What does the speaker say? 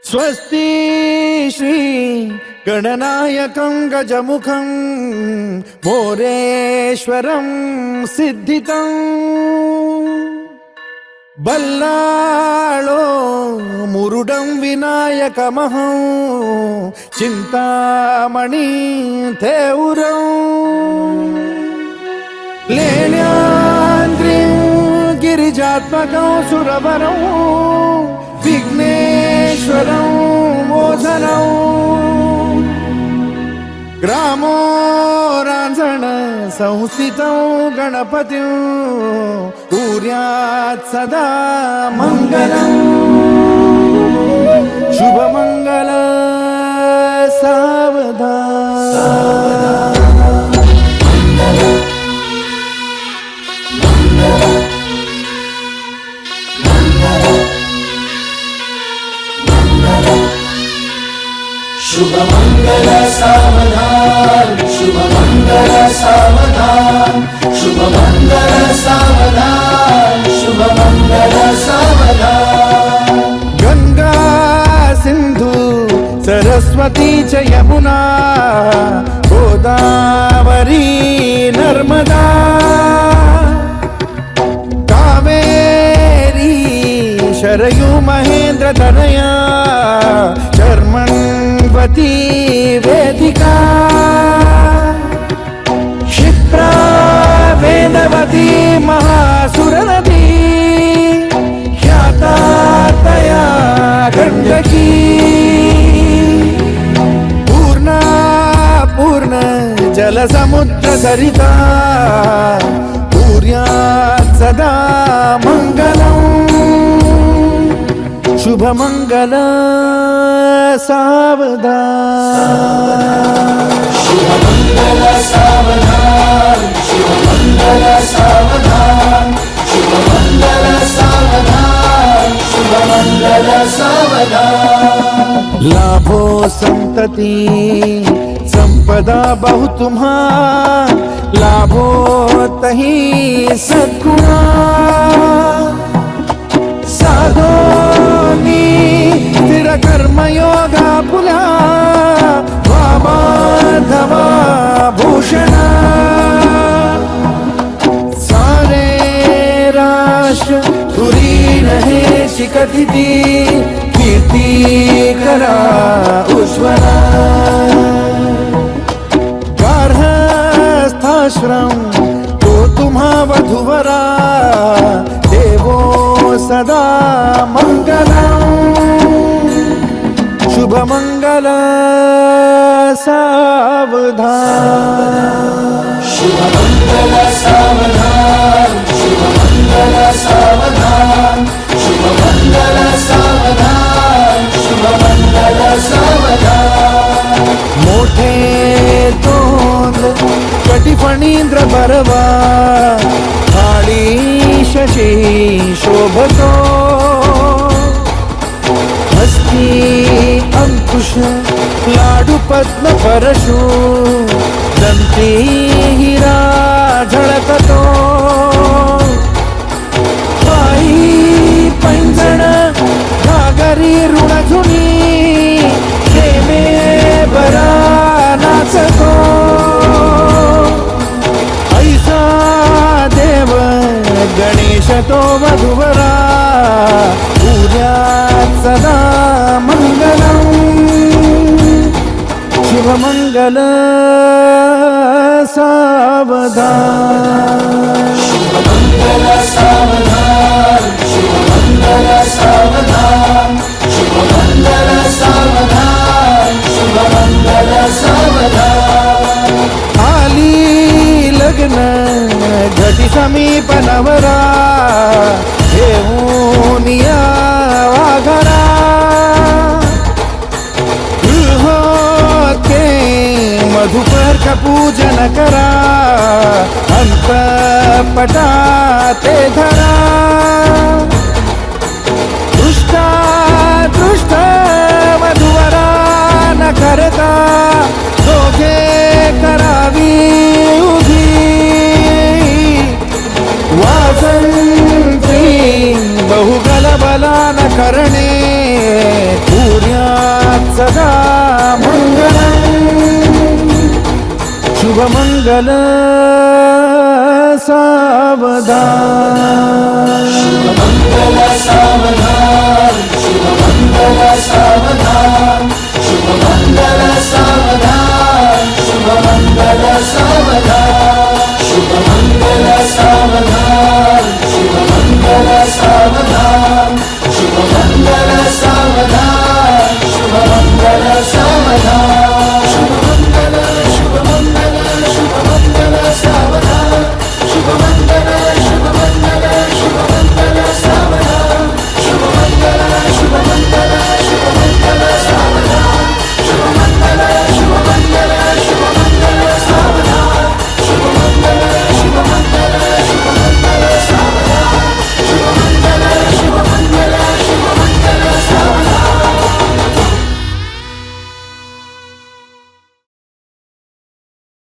स्वस्ति श्री गणनायकं गजमुखं मोरेश्वरं सिद्धितं बल्लाळो मुरुडं विनायकमहं चिंतामणि थेउरं लेण्याद्रिं गिरिजात्मकं सुरवरं विघ्नेश्वरं मोचनं ग्रामो रांझण संस्थितं गणपतिं कुर्यात् सदा मंगलं शुभमंगल सावधान शुभमंगल सावधान शुभमंगल सावधान शुभमंगल सावधान शुभमंगल सावधान गंगा सिंधु सरस्वती च यमुना गोदावरी नर्मदा कावेरी शरयू महेंद्र तनया चर्मण्वती वेदिका क्षिप्रा वेदवती महासुरनदी ख्याता तया गण्डकी पूर्णा पूर्ण जलसमुद्र सरिता कुर्यात् सदा मंगलम् शुभमंगल सावधान शुभमंगल सावधान शुभमंगल सावधान शुभमंगल सावधान शुभमंगल सावधान लाभो संतति संपदा बहु तुम्हा लाभो तही सद्गुणा साधोनी स्थिर कर्मयोगा पुला वामाधवा भूषण सारे राष्ट्र तुरी रहे शिकतिथि कीर्ति करा उज्ज्वला गार्हस्थाश्रम तो तुम्हा वधुवरा देवो सदा मंगलम् शुभमंगल सावधान शुभमंगल सावधान शुभमंगल सावधान शुभमंगल सावधान शुभमंगल सावधान मोठे तोंड कटिफणींद्र बरवा थाळी शशी शोभतो हस्ती अंकुश लाडू पद्म परशु दंती हिरा झळकतो पायी पैंजण घागरी ऋणझुनी प्रेमे बरा नाचतो ऐसा देव गणेश तो वधुवरा कुर्यात् सदा मंगलम् शुभमंगल सावधान शुभमंगल सावधान शुभमंगल सावधान शुभमंगल सावधान शुभमंगल सावधान आली लग्न घटी समीप नवरा घेऊन या वाघरा गृहोत्के मधुपर्क पूजन करा अंतपटा ते धरा दृष्टा दृष्ट वधुवरा न करता दोघे करावी उभी वासंती बहुगल बला न करणे पूर्या सदा मंगलम शुभ मंगल सावधान।